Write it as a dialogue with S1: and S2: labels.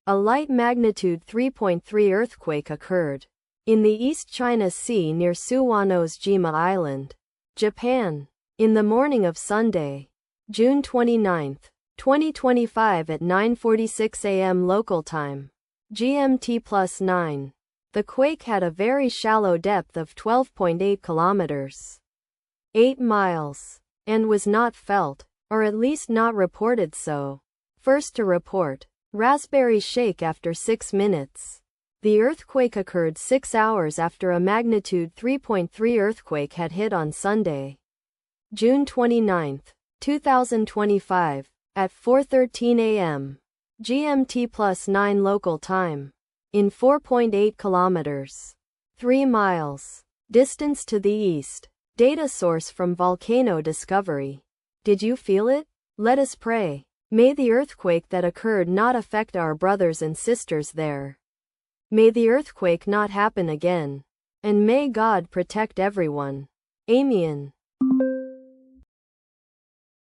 S1: A light magnitude 3.3 earthquake occurred in the East China Sea near Suwanose-jima Island, Japan, in the morning of Sunday, June 29, 2025 at 9:46 a.m. local time, GMT+9. The quake had a very shallow depth of 12.8 kilometers, 8 miles, and was not felt, or at least not reported so. First to report, Raspberry shake after 6 minutes. The earthquake occurred 6 hours after a magnitude 3.3 earthquake had hit on Sunday, June 29, 2025, at 4:13 a.m. GMT+9 local time, in 4.8 kilometers, 3 miles, distance to the east. Data source from Volcano Discovery. Did you feel it? Let us pray. May the earthquake that occurred not affect our brothers and sisters there. May the earthquake not happen again. And may God protect everyone. Amen.